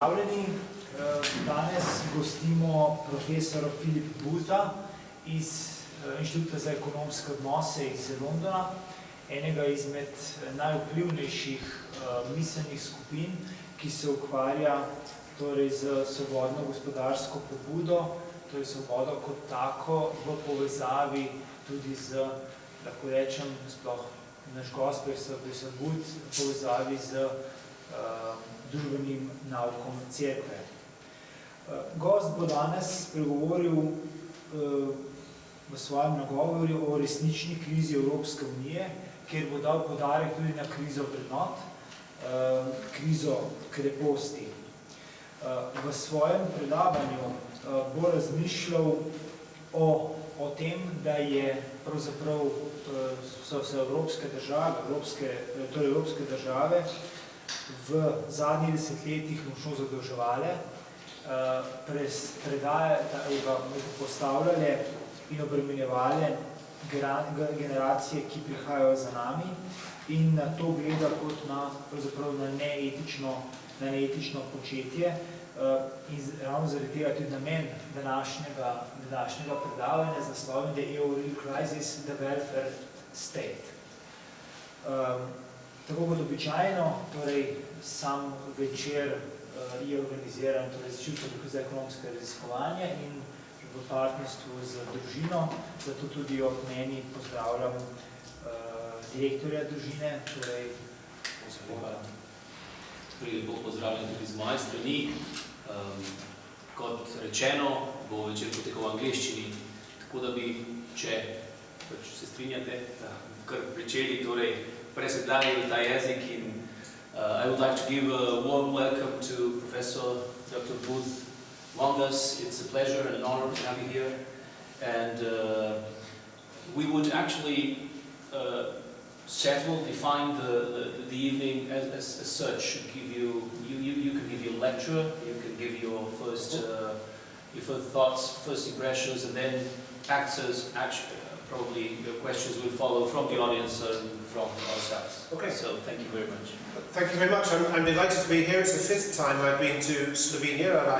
Danes gostimo profesora Filipa Buta iz Inštituta za ekonomske odnose iz Londona, enega izmed najvplivnejših miselnih skupin, ki se ukvarja torej z svobodno gospodarsko pobudo, torej svobodo kot tako v povezavi tudi z, lahko rečem, sploh naš gost profesor But, v povezavi z družbenim naukom cerkve. Gost bo danes spregovoril v svojem nagovoru o resnični krizi Evropske unije, kjer bo dal poudarek tudi na krizo vrednot, krizo kreposti. V svojem predavanju bo razmišljal o tem, da je pravzaprav so se evropske države v zadnjih desetletjih močno zadolževale, postavljale in obremenjevale generacije, ki prihajajo za nami in na to gleda kot na neetično početje. In ravno zaradi tega tudi namen današnjega predavanja z naslovom The EU Real Crisis, The Welfare State. Tako kot običajno, torej sam večer je organiziran z Inštitutom za ekonomske raziskovanje in v partnerstvu z družino, zato tudi ob meni pozdravljam direktorja družine, torej gospoda. Lepo pozdravljam tudi z moje strani. Kot rečeno, bo večer potekal v angleščini, tako da bi, če se strinjate, kar pričeli, torej presedlali ta jezik in I would like to give a warm welcome to Professor Dr. Booth among us. It's a pleasure and an honor to have you here. And we would actually define the evening as such. You can give your lecture, you can give your first thoughts, first impressions, and then probably your questions will follow from the audience and from ourselves. Okay. So thank you very much. Thank you very much. I'm delighted to be here. It's the fifth time I've been to Slovenia, and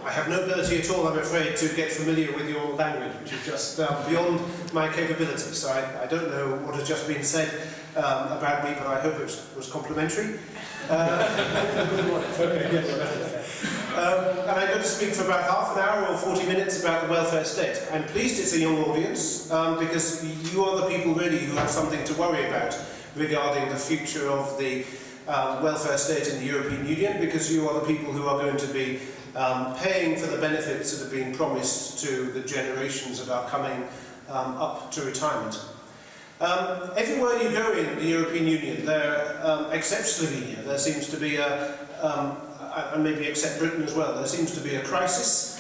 I have no ability at all, I'm afraid, to get familiar with your language, which is just beyond my capability. So I don't know what has just been said about me, but I hope it was complimentary. And I'm going to speak for about half an hour or 40 minutes about the welfare state. I'm pleased it's a young audience, because you are the people really who have something to worry about regarding the future of the welfare state in the European Union, because you are the people who are going to be paying for the benefits that have been promised to the generations that are coming up to retirement. Everywhere you go in the European Union, except Slovenia, there seems to be and maybe except Britain as well, there seems to be a crisis.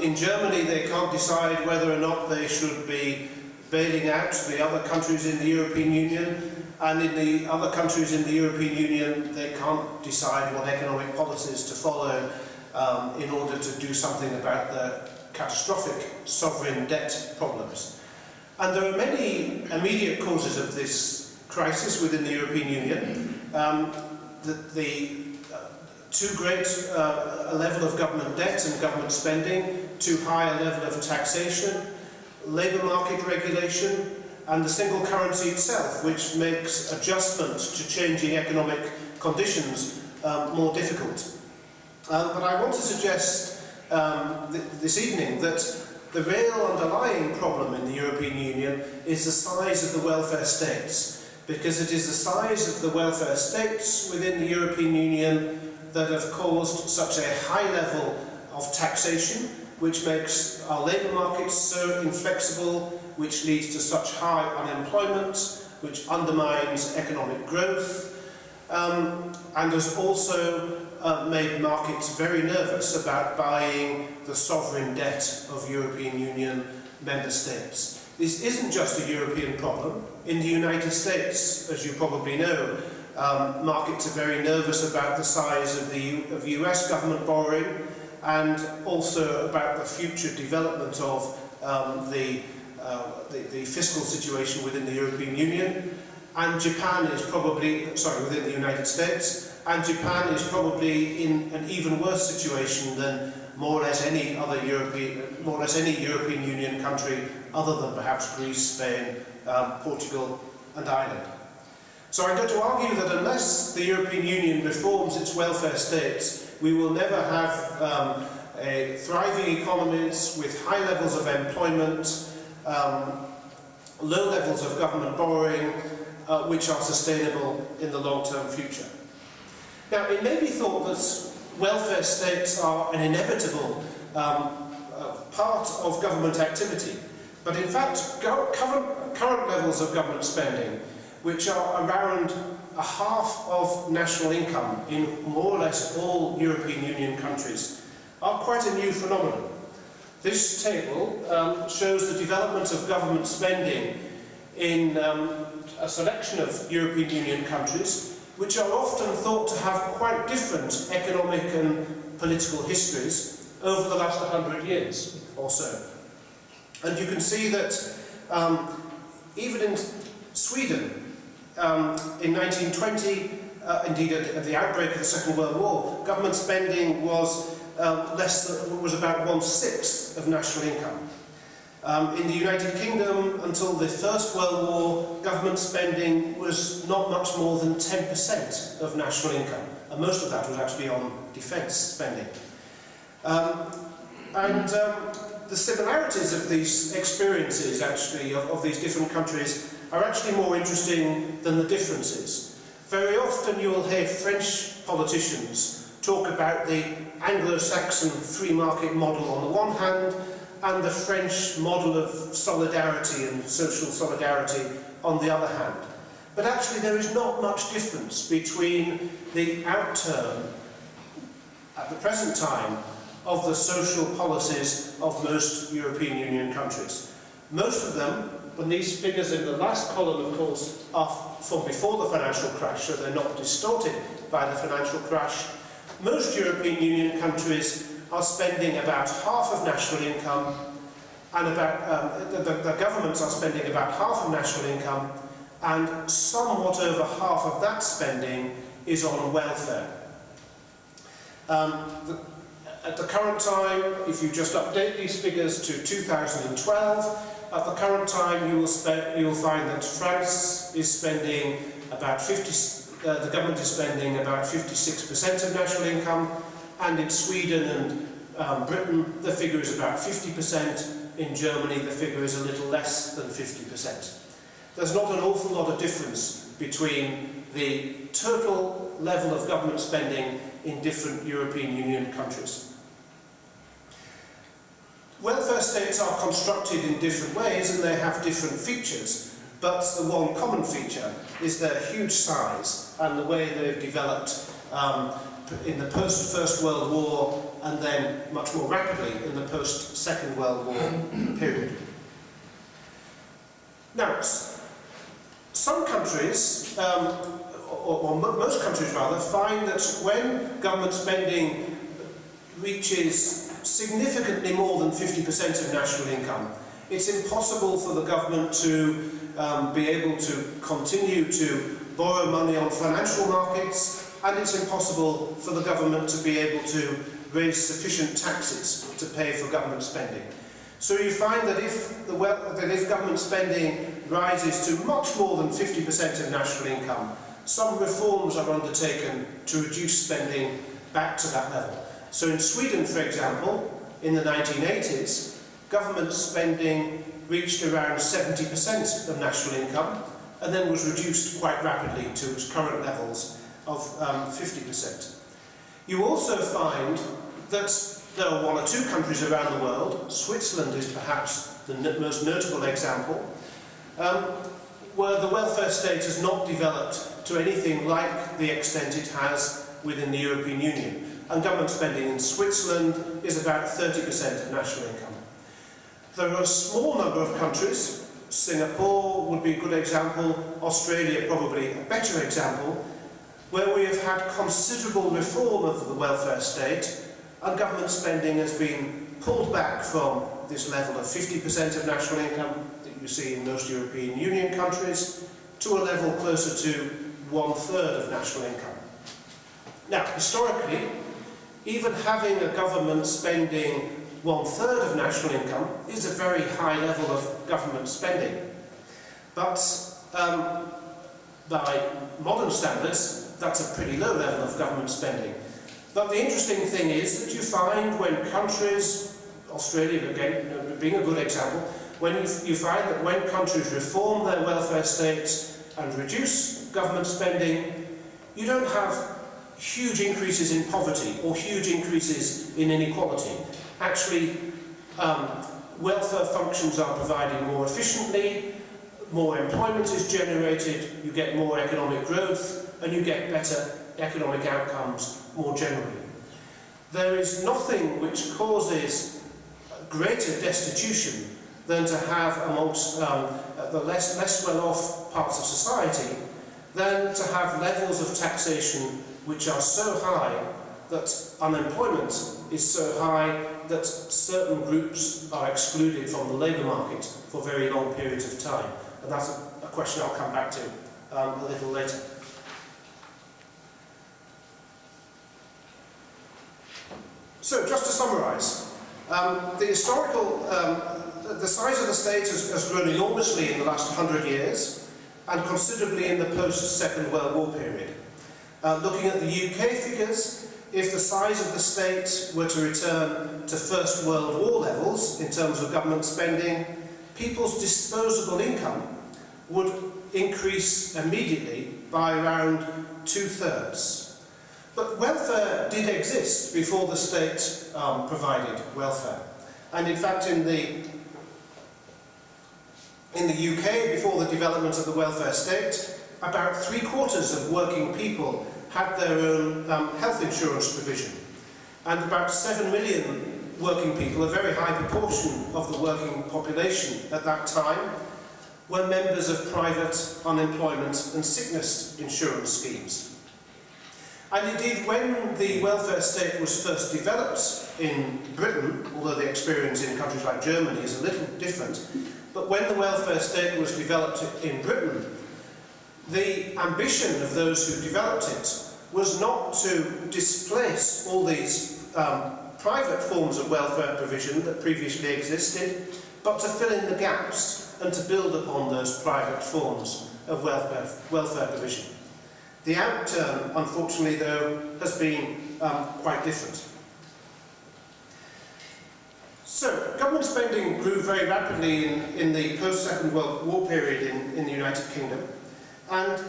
In Germany, they can't decide whether or not they should be bailing out the other countries in the European Union, and in the other countries in the European Union, they can't decide what economic policies to follow in order to do something about the catastrophic sovereign debt problems. And there are many immediate causes of this crisis within the European Union. Too great a level of government debt and government spending, too high a level of taxation, labour market regulation, and the single currency itself, which makes adjustment to changing economic conditions more difficult. But I want to suggest this evening that the real underlying problem in the European Union is the size of the welfare states, because it is the size of the welfare states within the European Union that have caused such a high level of taxation, which makes our labour markets so inflexible, which leads to such high unemployment, which undermines economic growth, and has also made markets very nervous about buying the sovereign debt of European Union member states. This isn't just a European problem. In the United States, as you probably know, markets are very nervous about the size of US government borrowing, and also about the future development of the fiscal situation within the European Union. and Japan is probably, within the United States, and Japan is probably in an even worse situation than more or less any European Union country other than perhaps Greece, Spain, Portugal and Ireland. So I'm going to argue that unless the European Union reforms its welfare states, we will never have thriving economies with high levels of employment, low levels of government borrowing, which are sustainable in the long-term future. Now, it may be thought that welfare states are an inevitable part of government activity, but in fact, current levels of government spending, which are around a half of national income in more or less all European Union countries, are quite a new phenomenon. This table shows the development of government spending in a selection of European Union countries, which are often thought to have quite different economic and political histories over the last 100 years or so. And you can see that even in Sweden, in 1920, indeed at the outbreak of the Second World War, government spending was about 1/6 of national income. In the United Kingdom, until the First World War, government spending was not much more than 10% of national income, and most of that was actually on defence spending. The similarities of these experiences, actually, of these different countries, are actually more interesting than the differences. Very often you will hear French politicians talk about the Anglo-Saxon free market model on the one hand, and the French model of solidarity and social solidarity on the other hand. But actually there is not much difference between the outturn at the present time of the social policies of most European Union countries. Most of them, and these figures in the last column of course are from before the financial crash, so they're not distorted by the financial crash, most European Union countries are spending about half of national income, and the governments are spending about half of national income, and somewhat over half of that spending is on welfare. At the current time, if you just update these figures to 2012, at the current time you will find that France is spending about the government is spending about 56% of national income, and in Sweden and Britain the figure is about 50%, in Germany the figure is a little less than 50%. There's not an awful lot of difference between the total level of government spending in different European Union countries. Welfare states are constructed in different ways and they have different features, but the one common feature is their huge size and the way they've developed in the post-First World War and then much more rapidly in the post-Second World War period. Now, some countries, or most countries rather, find that when government spending reaches significantly more than 50% of national income, it's impossible for the government to be able to continue to borrow money on financial markets, and it's impossible for the government to be able to raise sufficient taxes to pay for government spending. So you find that if government spending rises to much more than 50% of national income, some reforms are undertaken to reduce spending back to that level. So in Sweden, for example, in the 1980s, government spending reached around 70% of national income and then was reduced quite rapidly to its current levels of 50%. You also find that there are one or two countries around the world, Switzerland is perhaps the most notable example, where the welfare state has not developed to anything like the extent it has within the European Union. And government spending in Switzerland is about 30% of national income. There are a small number of countries, Singapore would be a good example, Australia probably a better example, where we have had considerable reform of the welfare state and government spending has been pulled back from this level of 50% of national income that you see in most European Union countries to a level closer to 1/3 of national income. Now, historically, even having a government spending 1/3 of national income is a very high level of government spending. But by modern standards, that's a pretty low level of government spending. But the interesting thing is that you find when countries, Australia again being a good example, when you find that when countries reform their welfare states and reduce government spending, you don't have huge increases in poverty or huge increases in inequality. Actually, welfare functions are provided more efficiently, more employment is generated, you get more economic growth, and you get better economic outcomes more generally. There is nothing which causes greater destitution than to have amongst the less well-off parts of society, than to have levels of taxation which are so high that unemployment is so high that certain groups are excluded from the labour market for very long periods of time. And that's a question I'll come back to a little later. So, just to summarise, the size of the state has grown enormously in the last 100 years and considerably in the post-Second World War period. Looking at the UK figures, if the size of the state were to return to First World War levels in terms of government spending, people's disposable income would increase immediately by around 2/3. But welfare did exist before the state provided welfare. And in fact, in the UK, before the development of the welfare state, about 3/4 of working people had their own health insurance provision. And about 7 million working people, a very high proportion of the working population at that time, were members of private unemployment and sickness insurance schemes. And indeed, when the welfare state was first developed in Britain, although the experience in countries like Germany is a little different, but when the welfare state was developed in Britain, the ambition of those who developed it was not to displace all these private forms of welfare provision that previously existed, but to fill in the gaps and to build upon those private forms of welfare provision. The outturn, unfortunately, though, has been quite different. So, government spending grew very rapidly in the post-Second World War period in the United Kingdom, and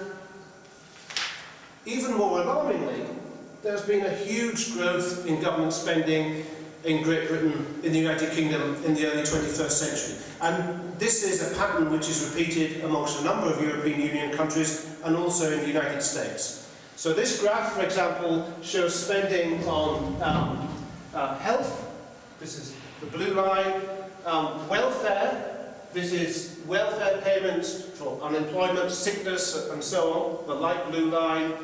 even more alarmingly, there's been a huge growth in government spending in Great Britain, in the United Kingdom, in the early 21st century. And this is a pattern which is repeated amongst a number of European Union countries and also in the United States. So this graph, for example, shows spending on health. This is the blue line. Welfare. This is welfare payments for unemployment, sickness, and so on. The light blue line.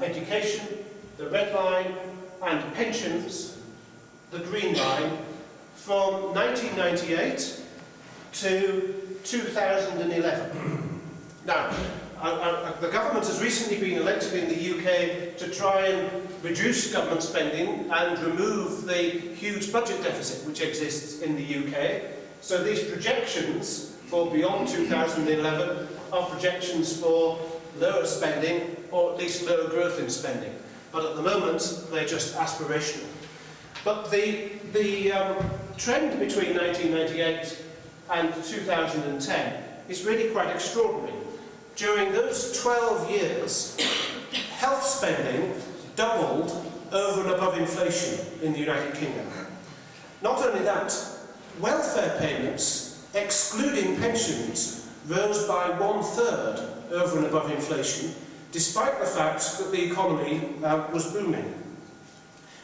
Education, the red line, and pensions, the green line, from 1998 to 2011. Now, the government has recently been elected in the UK to try and reduce government spending and remove the huge budget deficit which exists in the UK. So these projections for beyond 2011 are projections for lower spending, or at least lower growth in spending. But at the moment, they're just aspirational. But the trend between 1998 and 2010 is really quite extraordinary. During those 12 years, health spending doubled over and above inflation in the United Kingdom. Not only that, welfare payments, excluding pensions, rose by 1/3 over and above inflation, despite the fact that the economy was booming.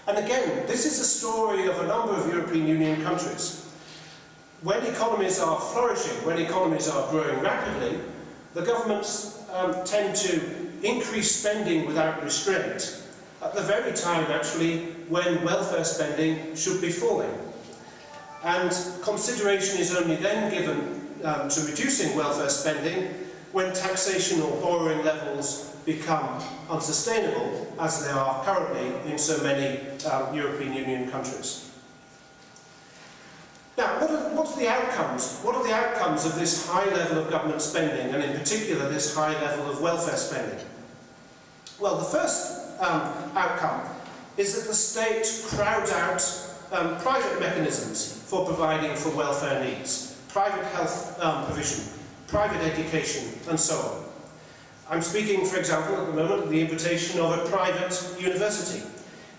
And again, this is a story of a number of European Union countries. When economies are flourishing, when economies are growing rapidly, the governments tend to increase spending without restraint, at the very time, actually, when welfare spending should be falling. And consideration is only then given to reducing welfare spending when taxation or borrowing levels become unsustainable, as they are currently in so many European Union countries. Now, what are the outcomes? What are the outcomes of this high level of government spending, and in particular this high level of welfare spending? Well, the first outcome is that the state crowds out private mechanisms for providing for welfare needs, private health provision, private education, and so on. I'm speaking, for example, at the moment, of the invitation of a private university.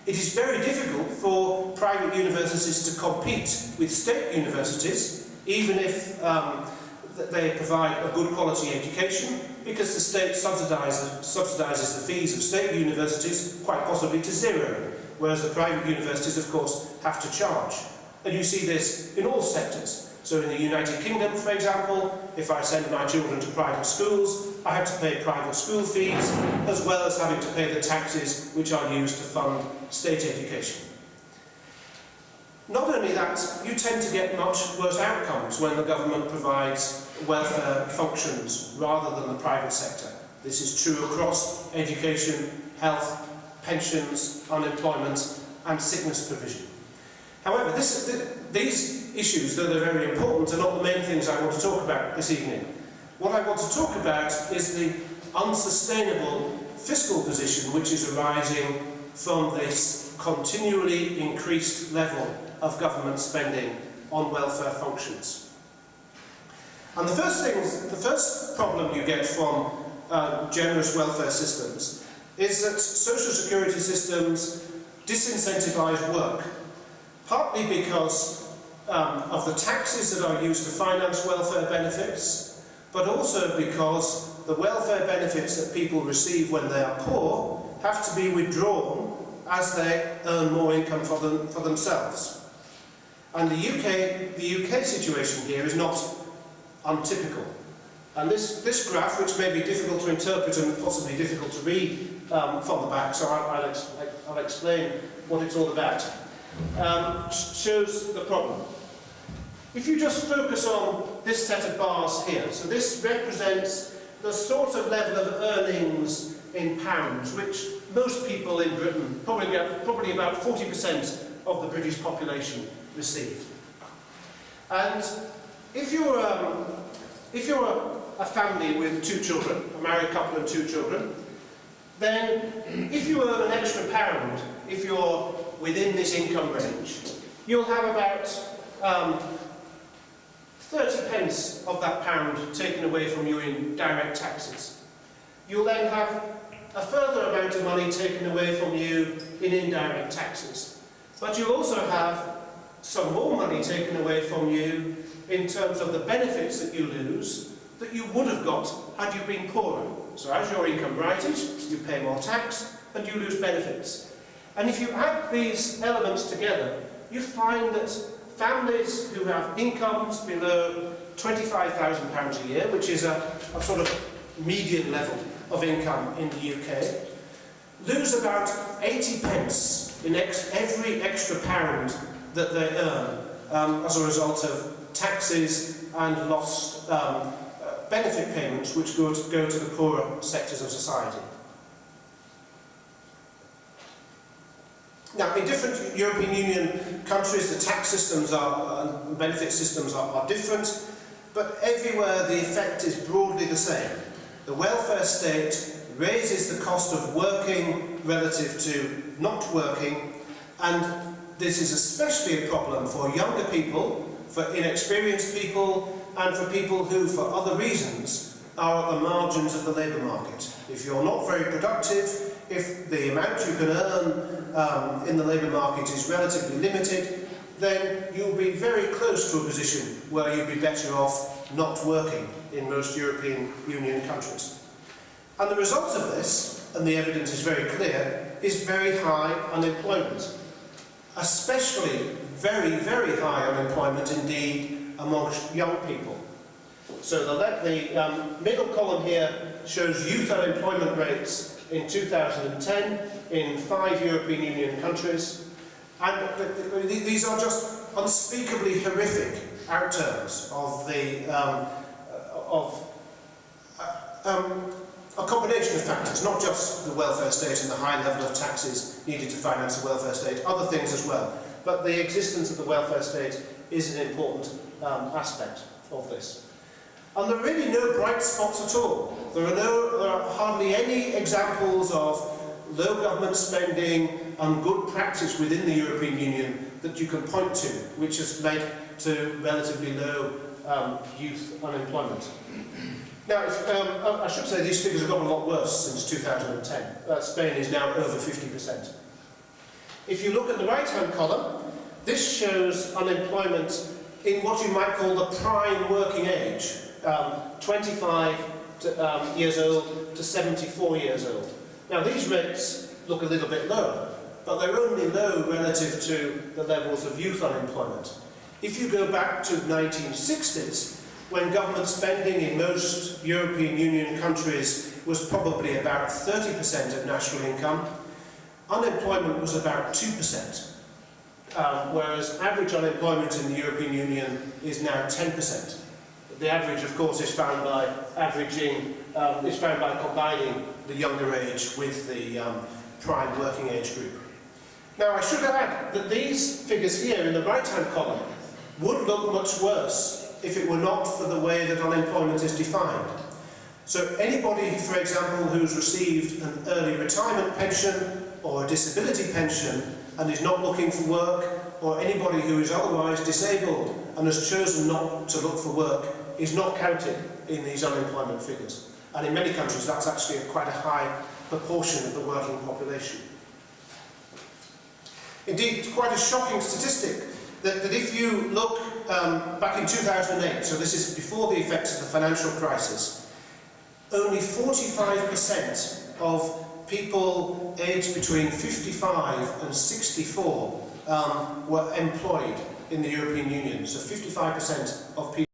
It is very difficult for private universities to compete with state universities, even if they provide a good quality education, because the state subsidises the fees of state universities quite possibly to zero, whereas the private universities, of course, have to charge. And you see this in all sectors. So in the United Kingdom, for example, if I send my children to private schools, I have to pay private school fees, as well as having to pay the taxes which are used to fund state education. Not only that, you tend to get much worse outcomes when the government provides welfare functions rather than the private sector. This is true across education, health, pensions, unemployment, and sickness provision. However, these issues, though they're very important, are not the main things I want to talk about this evening. What I want to talk about is the unsustainable fiscal position which is arising from this continually increased level of government spending on welfare functions. And the first problem you get from generous welfare systems is that social security systems disincentivise work, partly because of the taxes that are used to finance welfare benefits, but also because the welfare benefits that people receive when they are poor have to be withdrawn as they earn more income for themselves. And the UK situation here is not untypical. And this graph, which may be difficult to interpret and possibly difficult to read from the back, so I'll explain what it's all about, shows the problem. If you just focus on this set of bars here, so this represents the sort of level of earnings in pounds, which most people in Britain, probably about 40% of the British population, receive. And if you're a family with 2 children, a married couple and 2 children, then if you earn an extra £1, if you're within this income range, you'll have about 30 pence of that £1 taken away from you in direct taxes. You'll then have a further amount of money taken away from you in indirect taxes. But you'll also have some more money taken away from you in terms of the benefits that you lose that you would have got had you been poorer. So as your income rises, you pay more tax and you lose benefits. And if you add these elements together, you find that families who have incomes below £25,000 a year, which is a sort of median level of income in the UK, lose about 80 pence in every extra £1 that they earn as a result of taxes and lost benefit payments which go to the poorer sectors of society. Now, in different European Union countries, the tax systems and benefit systems are different, but everywhere the effect is broadly the same. The welfare state raises the cost of working relative to not working, and this is especially a problem for younger people, for inexperienced people, and for people who, for other reasons, are at the margins of the labour market. If you're not very productive, if the amount you can earn in the labour market is relatively limited, then you'll be very close to a position where you'd be better off not working in most European Union countries. And the result of this, and the evidence is very clear, is very high unemployment. Especially very, very high unemployment indeed amongst young people. So the middle column here shows youth unemployment rates in 2010 in 5 European Union countries, and these are just unspeakably horrific outturns of a combination of factors, not just the welfare state and the high level of taxes needed to finance the welfare state, other things as well. But the existence of the welfare state is an important aspect of this. And there are really no bright spots at all. There are hardly any examples of low government spending and good practice within the European Union that you can point to, which has led to relatively low youth unemployment. Now, I should say these figures have gotten a lot worse since 2010. Spain is now over 50%. If you look at the right-hand column, this shows unemployment in what you might call the prime working age, 25 years old to 74 years old. Now, these rates look a little bit lower, but they're only low relative to the levels of youth unemployment. If you go back to the 1960s, when government spending in most European Union countries was probably about 30% of national income, unemployment was about 2%, whereas average unemployment in the European Union is now 10%. The average, of course, is found by combining the younger age with the prime working age group. Now, I should add that these figures here in the right-hand column would look much worse if it were not for the way that unemployment is defined. So anybody, for example, who's received an early retirement pension or a disability pension and is not looking for work, or anybody who is otherwise disabled and has chosen not to look for work, is not counted in these unemployment figures. And in many countries that's actually quite a high proportion of the working population. Indeed, it's quite a shocking statistic that if you look back in 2008, so this is before the effects of the financial crisis, only 45% of people aged between 55 and 64 were employed in the European Union. So 55% of people